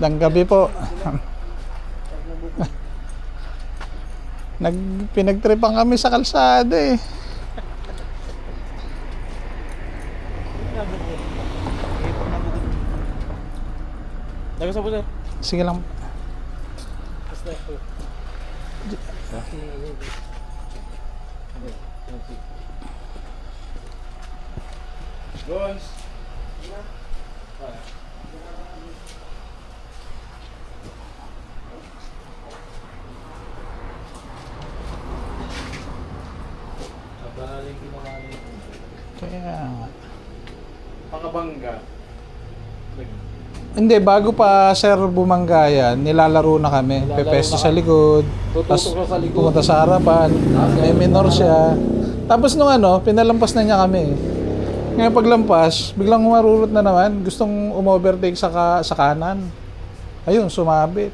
Magandang gabi po. Pinagtripan kami sa kalsada eh. Nagasa po, sir. Sige lang. Gons. Sabaling ginawa niyo. Kaya Pakabangga. hindi, bago pa sir bumangga yan, nilalaro na kami. Nilalaro Pepesto na sa kami. likod. Tutusok Tapos na sa likod. pumunta sa harapan. May minor siya. Tapos nung pinalampas na niya kami. Ngayon paglampas, biglang humarurot na naman. Gustong umovertake sa kanan. Ayun, sumabit.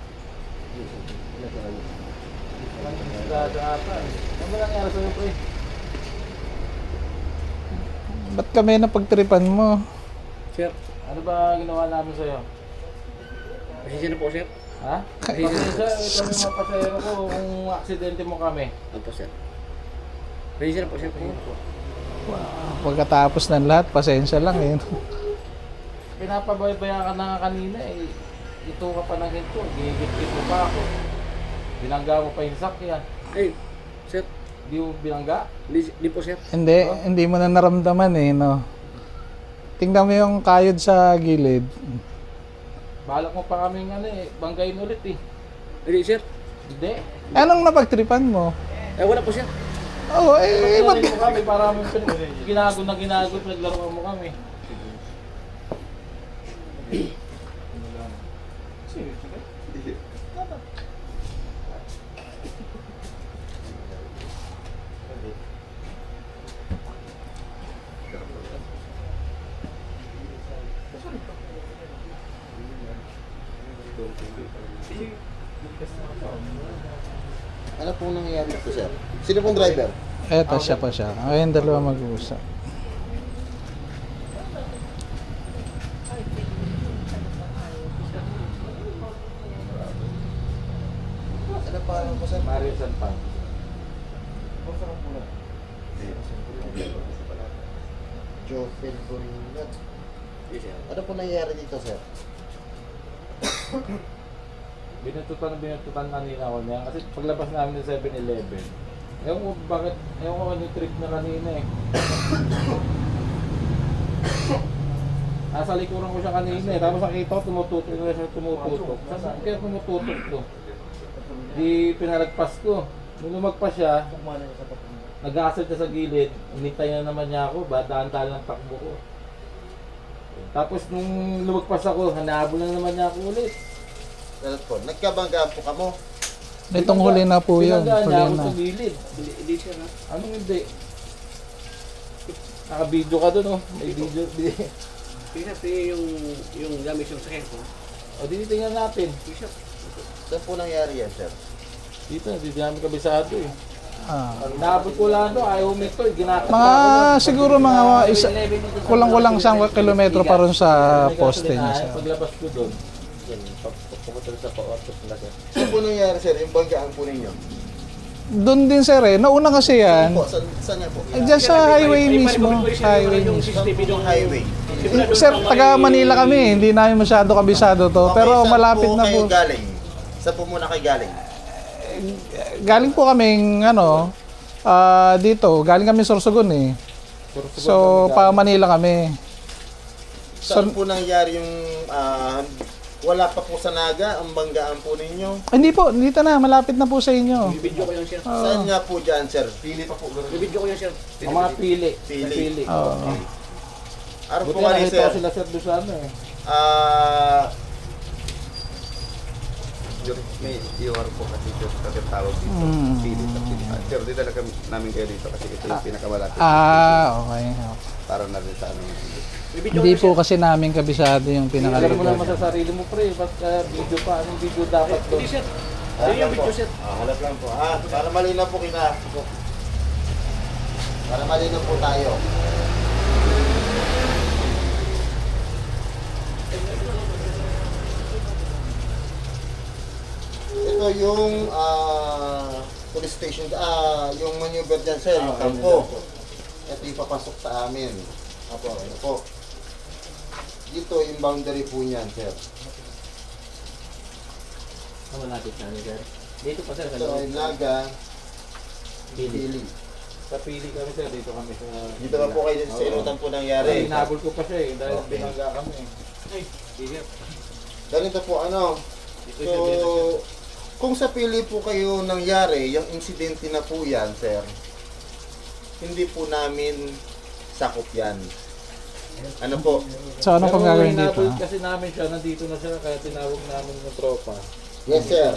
Ano ba nangyari sa'yo, pre? Ba't kami napagtripan mo? Sir, ano ba ginawa namin sa'yo? Pasensya na po, sir. Ha? Pasensya, ito yung mga pasayero ko kung aksidente mo kami. Ano po, sir? Pasensya na po, sir. Pasensya na po. Pagkatapos ng lahat, pasensya lang eh. Pinapabaybayan ka na nga kanina eh. Ito ka pa ng hinto, gigit-git mo pa ako. Binangga mo pa yung sakyan. Ay, sir. Di mo binangga? Hindi po, sir. Hindi mo na naramdaman eh, no? Tingnan mo yung kayod sa gilid. Balak mo pa kaming banggain ulit eh. Hindi, sir. Hindi. Anong napagtripan mo? Wala po, sir. Oo, ba't? Pinalin mo kami para ginago na ginago, naglaro mo kami. Ano pong nangyayari po, sir? Sino pong driver? Eto, siya pa siya. Ayun, dalawa mag-uusap. Ano pa po, sir? Mario Sanpan. Jopel Buringat. Yes, sir. Ano pong nangyayari dito, sir? Binututan kanina ako niya kasi paglabas namin ng 7-Eleven. Ewan ko bakit, ewan ko ano yung trip na kanina eh. Nasa likuran ko siya kanina eh, tapos nakita ko tumututok na siya tumututok. Saan kaya tumututok to? Di pinalagpas ko. Nung lumagpas siya, nag-asset na sa gilid, hinintay na naman niya ako, daan-daan ng takbo ko. Tapos nung lumagpas ako, hanabol na naman niya ako ulit. Ano po? Nagkabanggaan po kamo? Itong huli na po yun. Pinanggaan niya ako Huli sa na. gilid. Hindi, sir. Anong hindi? Naka-video ka dun oh. May video. Sir, yung gamit yung sakyan ko. O tingnan natin. Saan po nangyari yan, sir? Dito, hindi namin kabisado eh. Ah. Naabot ko lang to, ayaw umito eh. Ginakot Mga siguro kulang-kulang 1 kilometro pa ron sa poste niya. Sir. Paglabas ko dun. Pumunta sa pa-autos na, sir. Saan po nangyari, sir? Yung banggaan po ninyo? Doon din sir eh. Nauna kasi yan. Po, saan yan po? Diyan sa highway mismo. Highway mismo. Yung highway. Sir, taga Manila kami. Hindi namin masyado kabisado to. Pero saan malapit na kayo po. galing? Saan po muna kayo galing? Galing po kaming dito. Galing kami Sorsogon eh. So, pa Manila kami. Saan po nangyari yung wala pa po sa Naga ang banggaan po ninyo? Hindi po, dito na. Malapit na po sa inyo. Video ko yung sir. Saan nga po dyan, sir? Pili pa po. Video ko yung sir. Ang mga pili. Pili. Pili. Oo. Araw Buti po na kani, nakita sir. ko sila sir doon sa ano eh. May iwar po kasi ito kasi tawag dito. Pili sa pili. Sir, di talaga namin kayo dito kasi ito yung pinakamalapit. Okay. Para na rin sa ano. Hindi po kasi namin kabisado yung Alam mo naman pinakalugar. sa sarili mo pre, ba't video pa? Anong video dapat doon? Sir, yung video sir. Halap lang po. Para malinaw po kita. Para malinaw po tayo. yung police station, yung maneuver dyan, sir, yung kampo. Ito yung papasok sa amin. Apo, ito po. Dito yung boundary po niyan, sir. Malapit na ni sir. Dito pa sir, sa Ito ay loob. Naga, Pili. Pili. Sa pili kami sir, dito kami sa... Dito ba po kayo sa inutan po nangyari? Hinabol ko pa siya eh, dahil Okay. binangga kami eh. Ay, sige. Ganito po, ano, Dito so, siya, dito siya. kung sa Pili po kayo nangyari, yung insidente na po yan, sir, hindi po namin sakop yan. Ano po? So, ano pang gagawin dito? hinabol kasi namin siya, nandito na siya, kaya tinawag namin yung tropa. Yes, sir.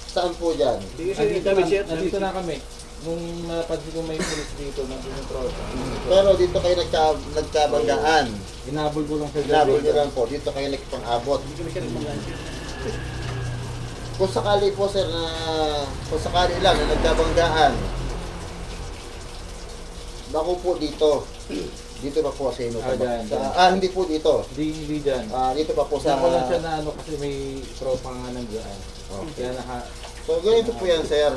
Saan po dyan? Nandito na kami. Nung napansin ko may pulis dito, nandito yung tropa. Pero dito kayo nagkabanggaan. Hinabol ko lang sa Hinabol nyo lang po. Dito kayo nagpang-abot. Kung sakali po, sir, na kung sakali lang na nagkabanggaan, bako po dito. Dito pa po sa inutan. Dyan. Hindi po dito. Hindi dyan. Dito pa po sa... Sa ko lang siya na ano kasi may tropa nga nandiyan. Kaya So, ganito po yan, sir.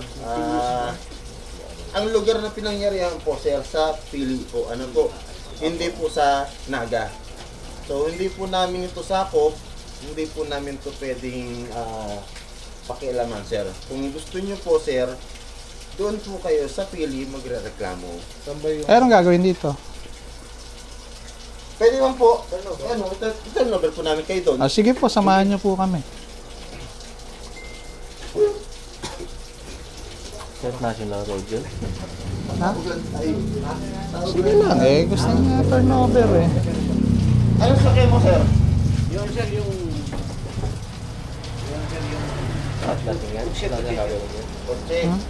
Ang lugar na pinangyarihan po, sir, sa Pili po. Ano po? Hindi po sa Naga. So, hindi po namin ito sakop. Hindi po namin ito pwedeng pakialaman, sir. Kung gusto nyo po, sir, doon po kayo sa Pili magre-reklamo. Sambay yung... Eh, anong gagawin dito? Pwede lang po. Ano, turn over po namin kayo doon. Sige po, samahan niyo po kami. National Road yun? Ha? Sige lang eh, gusto niya turnover eh. Ano sa kayo mo, sir? Yung sir, yung... At natin yan? Kotse. Hmm?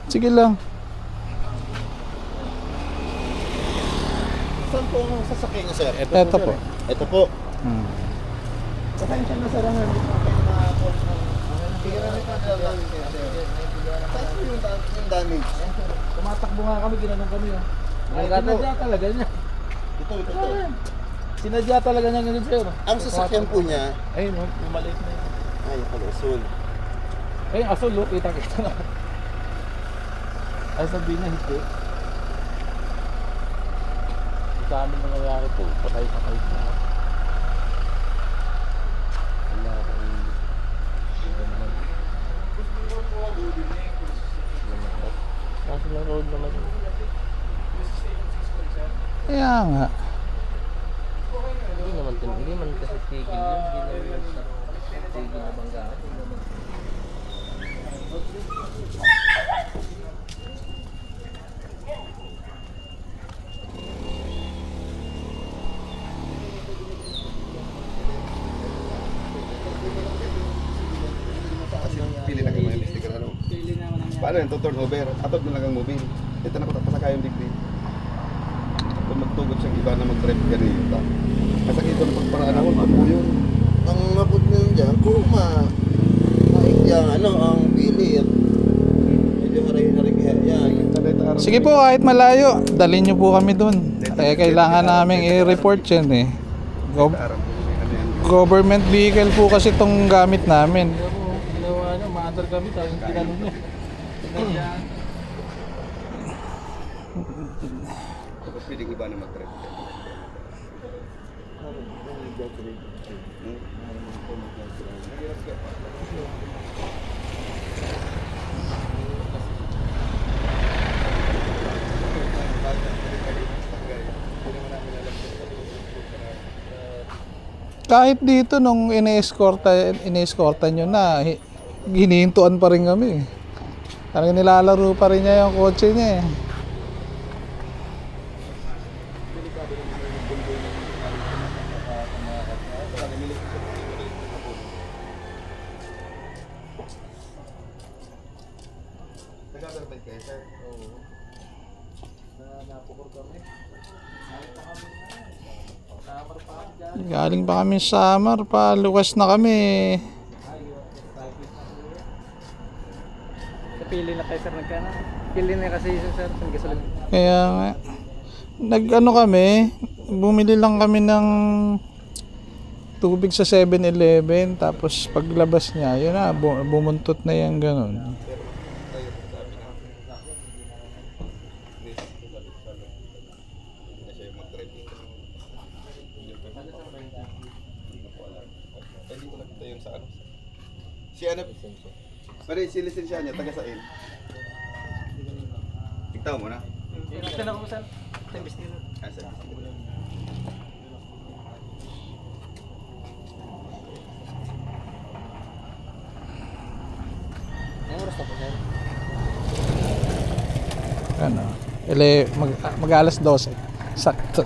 Sige lang. Saan po ang sasakyan niyo, sir? Eto po. Ito po. Hmm. Pasensya na, sir. Hindi po kayo na-cause ng... Sige na rin pa, sir. Saan po yung damage? Tumatakbo nga kami, ginanong kami oh. Sinadya talaga niya. Ito. Sinadya talaga niya ganun sir. Ang sasakyan po niya, Ayun oh, umalik na yun. ay, palasul. Ay, aso lo, kita-kita na. Ay, sabihin na hindi. Sa amin nangyayari po, patay-patay na. Wala akong... National Road naman yun. Kaya nga. Hindi man kasi tigil yun. Hindi naman tigil na banggaan. Hindi naman. Kasi pili na kayo mga sticker ano. Paano yan? Turn over. Atod na lang ang mobile. Ito na ko tapasakayong degree. Kung magtugot siyang iba na mag-drive ganito. Kasi ito na pagparaan ako, po yun. Ang mabot nyo dyan, kung maikya, ang pili at medyo haray-haray yan. Sige po, kahit malayo, dalhin niyo po kami dun. Eh, kailangan namin i-report yan eh. Araw po ano yan. Government vehicle po kasi itong gamit namin. Ginawa niya, ma-under kami, tayong tinanong niya. Sinadya. Tapos piling iba na mag-drive. Kahit dito nung ine-escorta nyo na, hinihintuan pa rin kami. Parang nilalaro pa rin niya yung kotse niya eh. Nag-verbal kayo, sir? Oo. Napukor kami. Galing pa kami sa Samar, pa luwas na kami. Pili na kayo sir nagkana. Pili na kasi sir ng gasolina. Kaya nga, nag-ano kami, bumili lang kami ng tubig sa 7-Eleven, tapos paglabas niya, yun na, bumuntot na yung ganun. Si ano? Pare, si lisensya niya, taga saan? Tigtaw mo na? Ito na ko sir. Sa imbestido. Ah, sa Ang oras na po sir. Ano, mag alas 12. Sakto.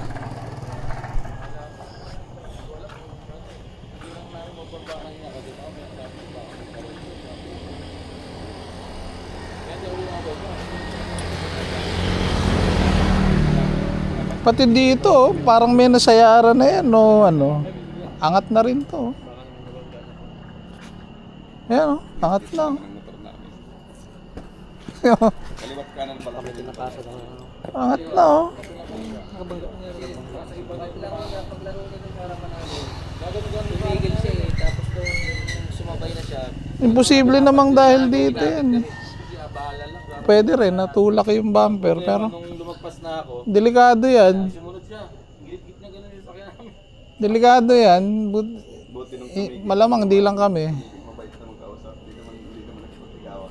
Pati dito, parang may nasayaran na yan, no, ano. Angat na rin to. Ayan, angat na. ng motor namin. Kaliwat kanan pala. Nakasa lang. Angat na, oh. Tumigil siya eh. Tapos kung sumabay na siya, Imposible namang dahil dito yan. bahala lang. Pwede rin, natulak yung bumper, pero Nung lumagpas na ako, delikado yan. sumunod siya. Gilid-gilid na gano'n yung sakyan namin. Delikado yan. Buti nung Malamang di lang kami. mabait na magkausap. Hindi naman nagpapagawa.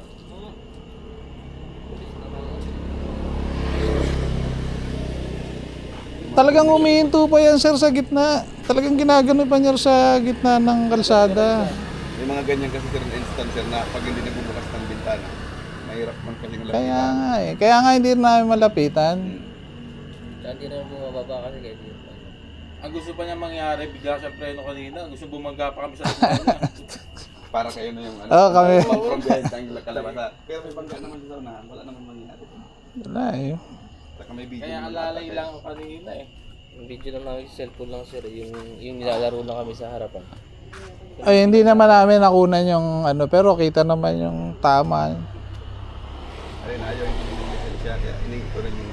Talagang umihinto pa yan, sir, sa gitna. Talagang ginagano pa niya sa gitna ng kalsada. May mga ganyan kasi sir na instance sir na pag hindi nagbubukas ng bintana, mahirap man kasing lapitan. Kaya nga eh. Kaya nga hindi rin namin malapitan. Saan di naman bumababa kasi kaya di. Ang gusto pa niya mangyari, bigla siyang preno kanina. Gusto bumangga pa kami sa unahan niya. Para kayo na yung ano. Oo, kami. From behind ang kalabasa. Pero may bangga naman sa unahan, wala naman mangyari. Wala eh. Saka may video. Kaya ng alalay bata, lang ako kanina eh. Yung video lang namin sa cellphone lang sir, yung nilalaro lang kami sa harapan. Ay, hindi naman namin nakunan yung ano, pero kita naman yung tama. Ayun, ayaw yung lisensya. Kaya hiningi ko rin yung